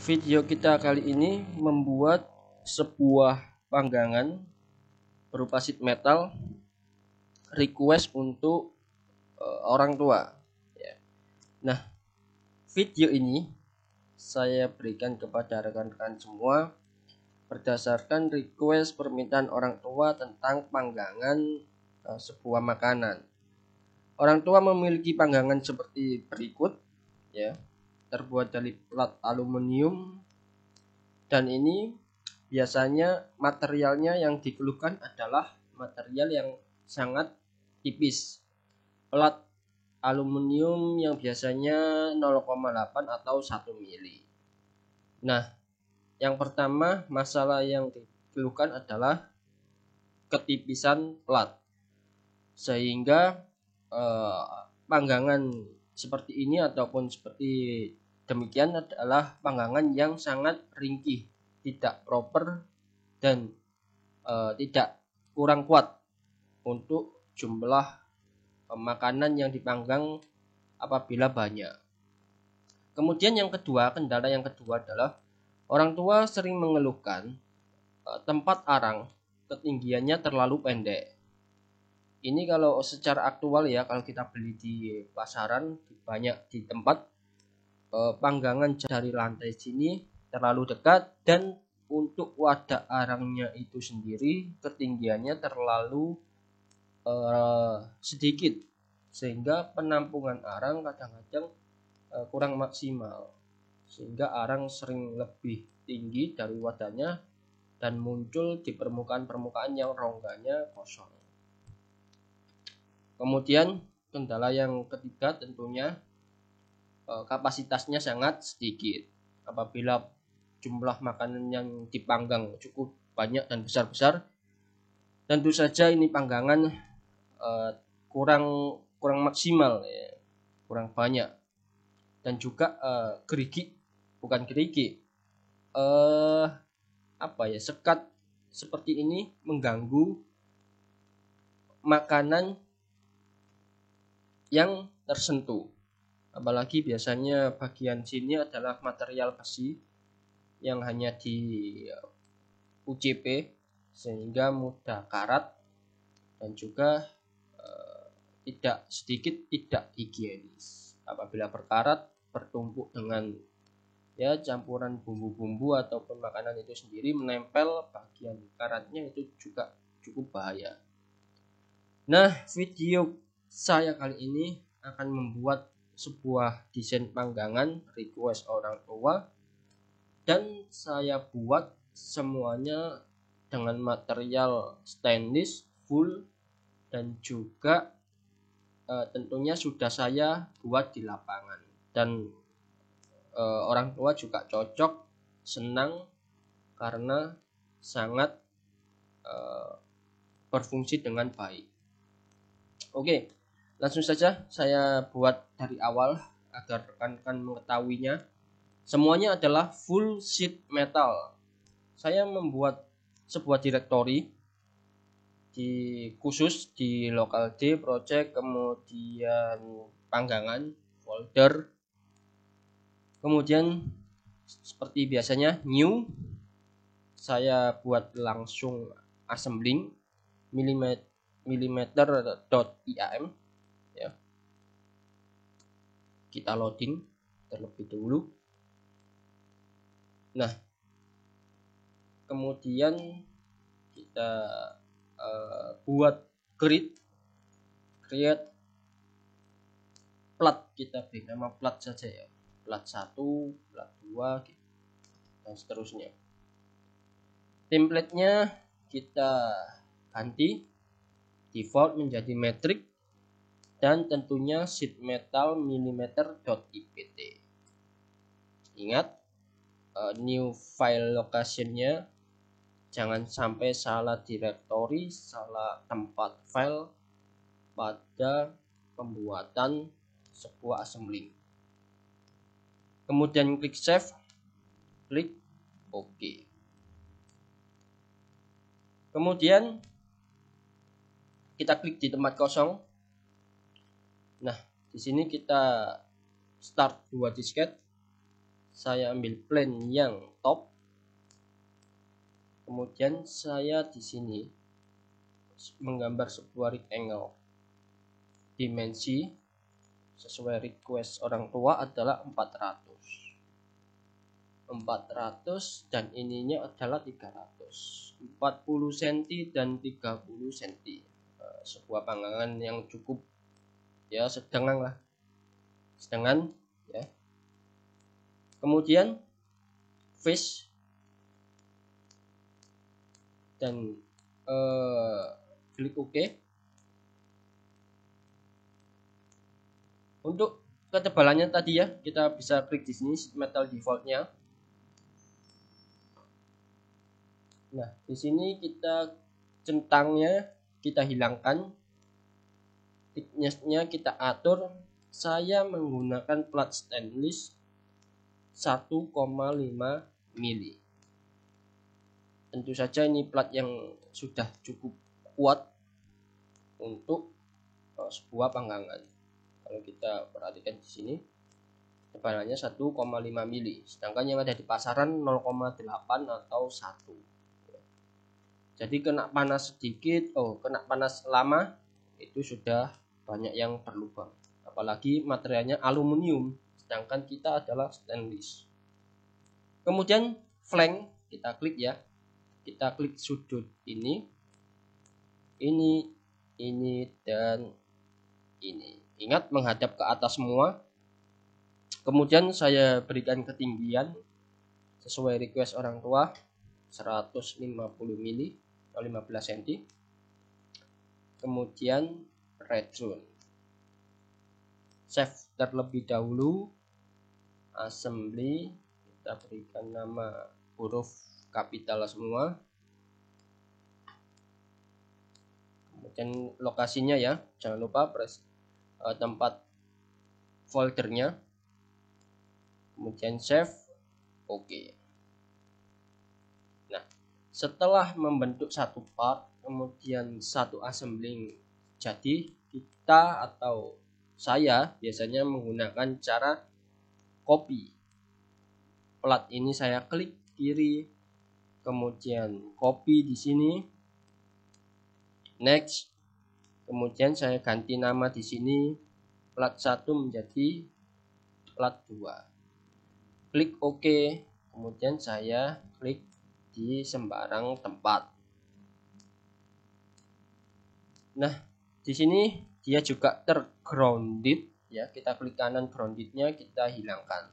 Video kita kali ini membuat sebuah panggangan berupa sheet metal request untuk orang tua. Nah, video ini saya berikan kepada rekan-rekan semua berdasarkan request permintaan orang tua tentang panggangan sebuah makanan. Orang tua memiliki panggangan seperti berikut, ya, terbuat dari plat aluminium, dan ini biasanya materialnya yang dikeluhkan adalah material yang sangat tipis, plat aluminium yang biasanya 0,8 atau 1 mili. Nah, yang pertama masalah yang dikeluhkan adalah ketipisan plat, sehingga panggangan seperti ini ataupun seperti demikian adalah panggangan yang sangat ringkih, tidak proper, dan tidak kurang kuat untuk jumlah makanan yang dipanggang apabila banyak. Kemudian kendala yang kedua adalah orang tua sering mengeluhkan tempat arang ketinggiannya terlalu pendek. Ini kalau secara aktual ya, kalau kita beli di pasaran, banyak di tempat panggangan dari lantai sini terlalu dekat, dan untuk wadah arangnya itu sendiri ketinggiannya terlalu sedikit, sehingga penampungan arang kadang-kadang kurang maksimal, sehingga arang sering lebih tinggi dari wadahnya dan muncul di permukaan yang rongganya kosong. Kemudian kendala yang ketiga tentunya kapasitasnya sangat sedikit. Apabila jumlah makanan yang dipanggang cukup banyak dan besar-besar, tentu saja ini panggangan kurang maksimal, ya, kurang banyak, dan juga sekat seperti ini mengganggu makanan yang tersentuh. Apalagi biasanya bagian sini adalah material besi yang hanya di UCP, sehingga mudah karat dan juga tidak higienis. Apabila berkarat, bertumpuk dengan campuran bumbu-bumbu ataupun makanan itu sendiri, menempel bagian karatnya, itu juga cukup bahaya. Nah, video saya kali ini akan membuat sebuah desain panggangan request orang tua, dan saya buat semuanya dengan material stainless full, dan juga tentunya sudah saya buat di lapangan, dan orang tua juga cocok, senang, karena sangat berfungsi dengan baik. Oke, langsung saja saya buat dari awal agar rekan-rekan mengetahuinya. Semuanya adalah full sheet metal. Saya membuat sebuah directory khusus di local D, project, kemudian panggangan, folder, kemudian seperti biasanya new, saya buat langsung assembling mm.iam, ya. Kita loading terlebih dahulu. Nah, kemudian kita buat create plat, kita beri nama plat saja ya, plat 1, plat 2, gitu, dan seterusnya. Template-nya kita ganti default menjadi metric, dan tentunya sheet metal mm.ipt. Ingat, new file location-nya jangan sampai salah directory, salah tempat file pada pembuatan sebuah assembly. Kemudian klik save, klik OK. Kemudian kita klik di tempat kosong. Nah, di sini kita start 2 disket. saya ambil plane yang top, kemudian saya di sini menggambar sebuah rectangle. Dimensi sesuai request orang tua adalah 400 dan ininya adalah 300, 40 cm dan 30 cm. Sebuah panggangan yang cukup ya, sedengan ya. Kemudian face dan klik OK. Untuk ketebalannya tadi ya, kita bisa klik di sini metal defaultnya. Nah, di sini kita centangnya kita hilangkan, thickness-nya kita atur. Saya menggunakan plat stainless 1,5 mili. Tentu saja ini plat yang sudah cukup kuat untuk sebuah panggangan. Kalau kita perhatikan di sini, tebalannya 1,5 mili, sedangkan yang ada di pasaran 0,8 atau 1. Jadi kena panas sedikit, kena panas lama, itu sudah banyak yang berlubang. Apalagi materialnya aluminium, sedangkan kita adalah stainless. Kemudian flank kita klik ya, kita klik sudut ini dan ini. Ingat menghadap ke atas semua. Kemudian saya berikan ketinggian sesuai request orang tua 150 mili atau 15 cm. Kemudian red zone. Save terlebih dahulu. Assembly, kita berikan nama huruf kapital semua. Kemudian lokasinya ya, jangan lupa press tempat foldernya. Kemudian save, oke. Nah, setelah membentuk satu part, kemudian satu assembling jadi, kita atau saya biasanya menggunakan cara copy. Plat ini saya klik kiri, kemudian copy di sini, next, kemudian saya ganti nama di sini, plat 1 menjadi plat 2. Klik OK, kemudian saya klik di sembarang tempat. Nah, di sini dia juga tergrounded ya, kita klik kanan groundednya, kita hilangkan.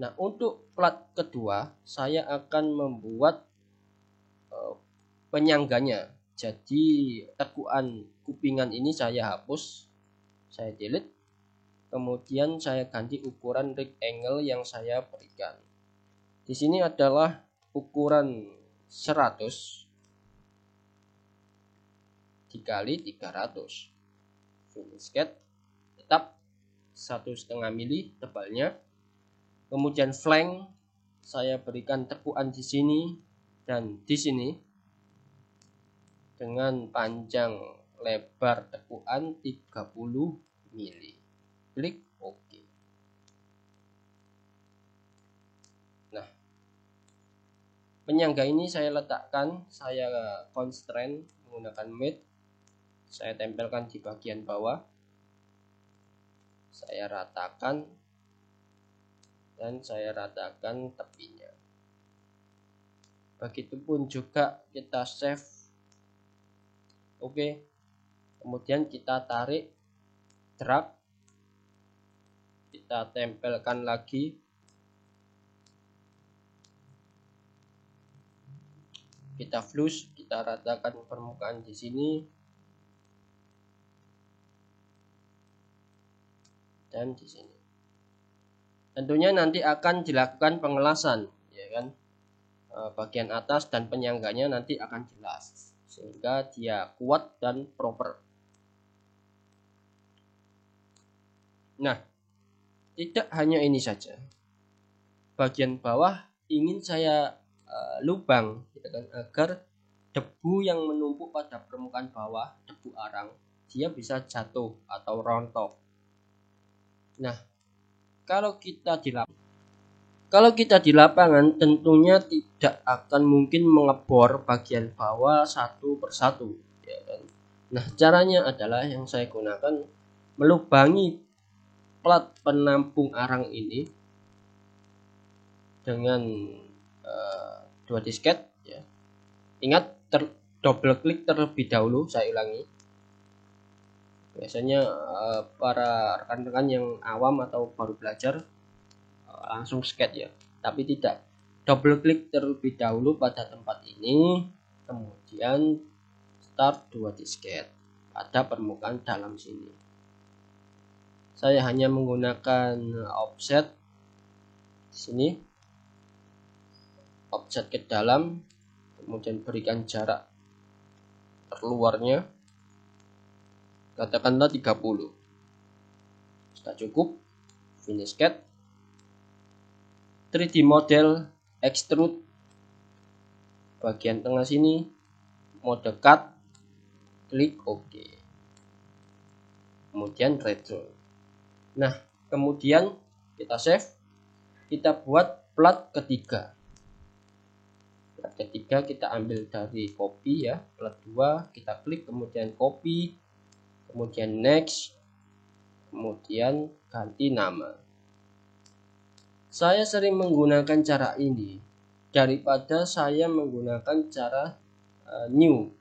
Nah, untuk plat kedua saya akan membuat penyangganya. Jadi tekuan kupingan ini saya hapus, saya delete. Kemudian saya ganti ukuran rectangle yang saya berikan. Di sini adalah ukuran 100 dikali 300. Finish cut tetap 1,5 mili tebalnya. Kemudian flank saya berikan tekuan di sini dan di sini dengan panjang lebar tekuan 30 mili. Klik OK. Nah, penyangga ini saya letakkan, saya constrain menggunakan mate. Saya tempelkan di bagian bawah. Saya ratakan dan saya ratakan tepinya. Begitupun juga kita save. Oke. Kemudian kita tarik, drag, kita tempelkan lagi. Kita flush, kita ratakan permukaan di sini. Dan di sini. Tentunya nanti akan dilakukan pengelasan, ya kan? Bagian atas dan penyangganya nanti akan jelas sehingga dia kuat dan proper. Nah, tidak hanya ini saja. Bagian bawah ingin saya lubang, ya kan, agar debu yang menumpuk pada permukaan bawah, debu arang, dia bisa jatuh atau rontok. Nah, kalau kita Kalau kita di lapangan tentunya tidak akan mungkin mengebor bagian bawah satu persatu, ya kan? Nah, caranya adalah yang saya gunakan melubangi plat penampung arang ini dengan dua disket, ya. Ingat, double klik terlebih dahulu, saya ulangi. Biasanya para rekan-rekan yang awam atau baru belajar langsung sket ya, tapi tidak. Double klik terlebih dahulu pada tempat ini, kemudian start dua disket pada permukaan dalam sini. Saya hanya menggunakan offset sini, offset ke dalam, kemudian berikan jarak terluarnya katakanlah 30. Sudah cukup. Finish cut. 3D model extrude bagian tengah sini, mode cut, klik OK, kemudian retro. Nah, kemudian kita save, kita buat plat ketiga. Plat ketiga kita ambil dari copy ya, plat 2 kita klik, kemudian copy, kemudian next, kemudian ganti nama. Saya sering menggunakan cara ini daripada saya menggunakan cara new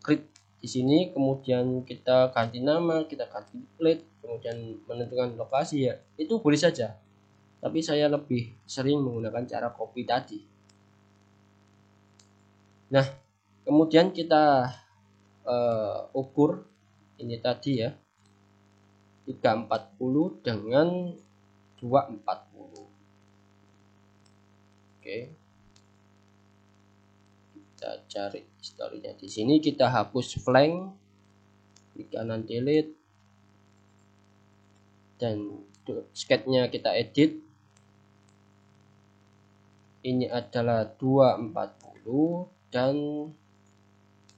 create di sini, kemudian kita ganti nama, kita ganti plate, kemudian menentukan lokasi ya. Itu boleh saja. Tapi saya lebih sering menggunakan cara copy tadi. Nah, kemudian kita ukur ini tadi ya. 340 dengan 240. Oke. Kita cari historinya di sini, kita hapus flank, klik kanan delete, dan sketnya kita edit. Ini adalah 240 dan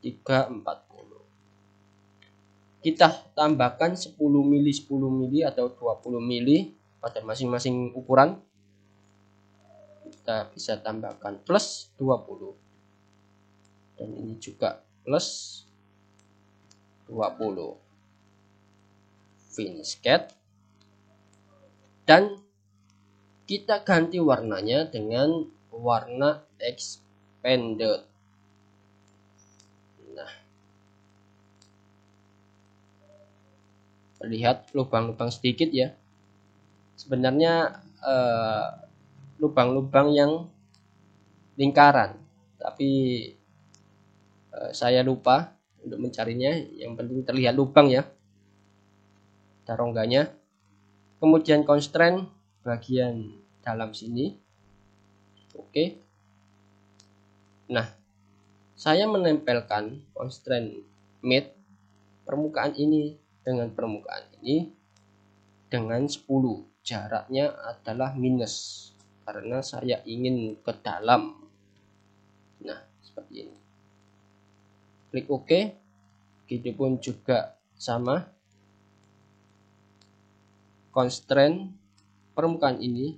340. Kita tambahkan 10 mili 10 mili atau 20 mili pada masing-masing ukuran. Kita bisa tambahkan plus 20, dan ini juga plus 20. Finish cut, dan kita ganti warnanya dengan warna expanded. Nah, lihat lubang-lubang sedikit ya. Sebenarnya lubang-lubang yang lingkaran, tapi saya lupa untuk mencarinya. Yang penting terlihat lubang ya, ada rongganya. Kemudian constraint bagian dalam sini. Oke. Nah, saya menempelkan constraint mate permukaan ini dengan permukaan ini dengan 10. Jaraknya adalah minus karena saya ingin ke dalam. Nah, seperti ini. Klik OK. Begitu pun juga sama. Constraint permukaan ini,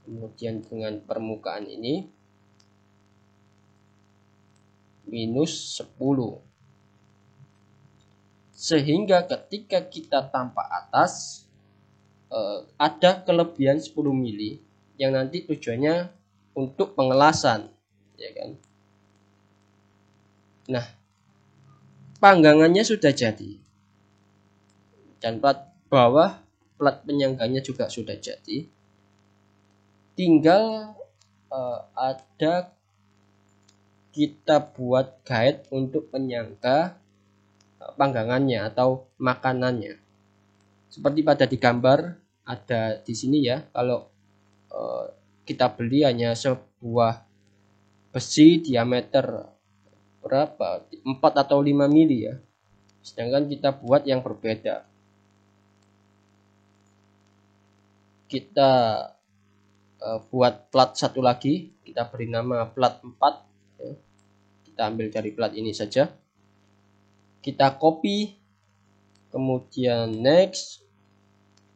kemudian dengan permukaan ini minus 10. Sehingga ketika kita tampak atas ada kelebihan 10 mili yang nanti tujuannya untuk pengelasan, ya kan. Nah, panggangannya sudah jadi, dan plat bawah, plat penyangganya juga sudah jadi. Tinggal ada kita buat guide untuk penyangga panggangannya atau makanannya. Seperti pada di gambar ada di sini ya. Kalau kita beli hanya sebuah besi diameter berapa? 4 atau 5 mili ya. Sedangkan kita buat yang berbeda. Kita buat plat satu lagi, kita beri nama plat 4 ya. Kita ambil dari plat ini saja, kita copy, kemudian next,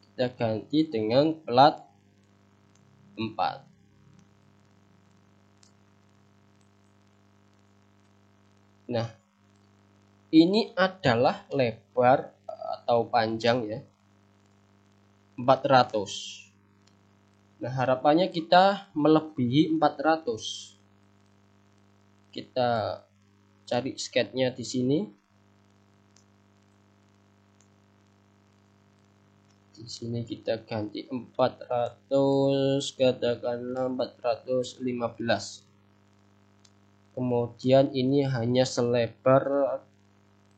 kita ganti dengan plat 4. Nah, ini adalah lebar atau panjang ya, 400. Nah, harapannya kita melebihi 400. Kita cari sketnya di sini. Di sini kita ganti 400, katakanlah 415. Kemudian ini hanya selebar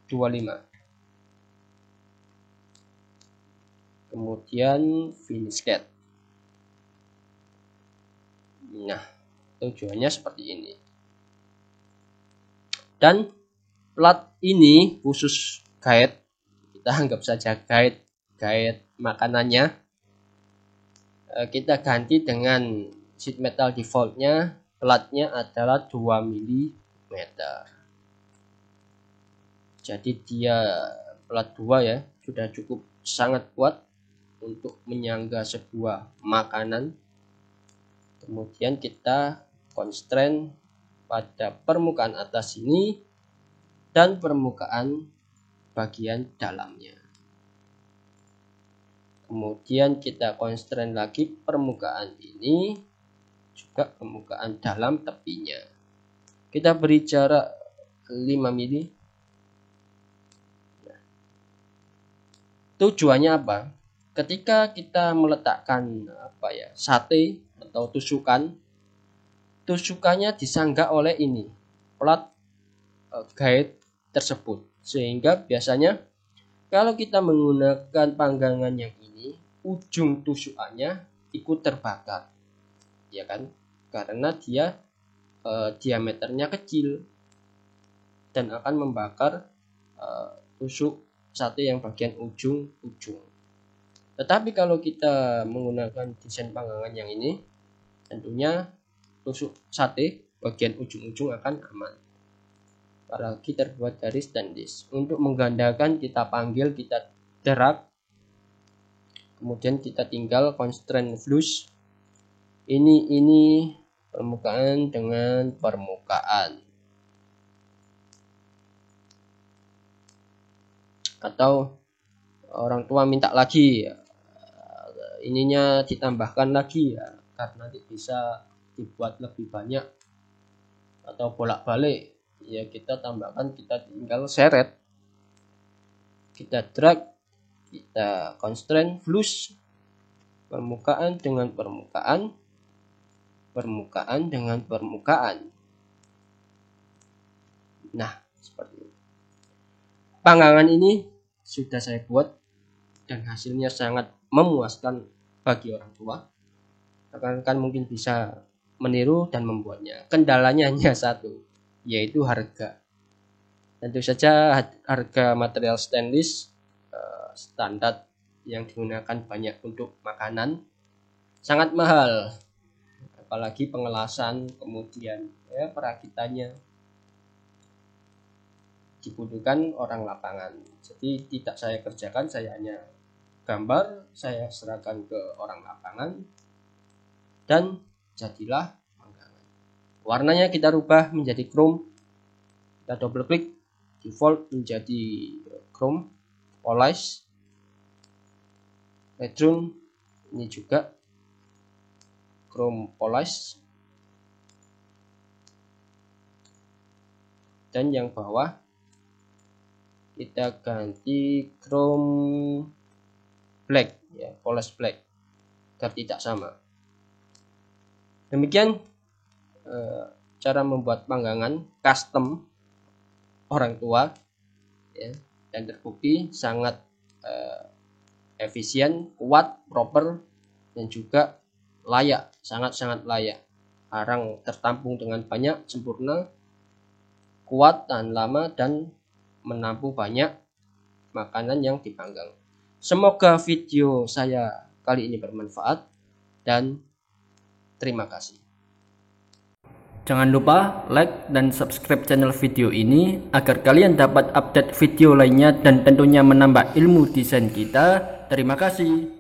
25. Kemudian finish sketch. Nah, tujuannya seperti ini. Dan plat ini khusus guide, kita anggap saja guide makanannya. Kita ganti dengan sheet metal defaultnya, platnya adalah 2 mm. Jadi dia plat 2 ya, sudah cukup sangat kuat untuk menyangga sebuah makanan. Kemudian kita constraint pada permukaan atas ini dan permukaan bagian dalamnya. Kemudian kita constraint lagi permukaan ini, juga permukaan dalam tepinya. Kita beri jarak 5 mm. Nah, tujuannya apa? Ketika kita meletakkan sate atau tusukannya disangga oleh ini plat guide tersebut, sehingga biasanya kalau kita menggunakan panggangan yang ini, ujung tusukannya ikut terbakar, ya kan? Karena dia diameternya kecil dan akan membakar tusuk sate yang bagian ujung-ujung. Tetapi kalau kita menggunakan desain panggangan yang ini, tentunya tusuk sate bagian ujung-ujung akan aman. Apalagi terbuat dari stainless. Untuk menggandakan kita panggil, kita drag, kemudian kita tinggal constraint flush. Ini permukaan dengan permukaan. Atau orang tua minta lagi, ininya ditambahkan lagi ya, karena bisa dibuat lebih banyak atau bolak-balik ya, kita tambahkan, kita tinggal seret, kita drag, kita constraint flush, permukaan dengan permukaan, permukaan dengan permukaan. Nah, seperti ini. Panggangan ini sudah saya buat dan hasilnya sangat memuaskan bagi orang tua. Rekan-rekan mungkin bisa meniru dan membuatnya. Kendalanya hanya satu, yaitu harga. Tentu saja harga material stainless standar yang digunakan banyak untuk makanan sangat mahal, apalagi pengelasan, kemudian perakitannya dibutuhkan orang lapangan. Jadi tidak saya kerjakan, saya hanya gambar, saya serahkan ke orang lapangan, dan jadilah panggangan. Warnanya kita rubah menjadi chrome, kita double klik, default menjadi chrome polish. Background ini juga chrome polish, dan yang bawah kita ganti chrome black ya, polish black, agar tidak sama. Demikian cara membuat panggangan custom orang tua ya, dan terbukti sangat efisien, kuat, proper, dan juga layak, sangat-sangat layak. Arang tertampung dengan banyak, sempurna, kuat, tahan lama, dan menampung banyak makanan yang dipanggang. Semoga video saya kali ini bermanfaat, dan terima kasih. Jangan lupa like dan subscribe channel video ini agar kalian dapat update video lainnya dan tentunya menambah ilmu desain kita. Terima kasih.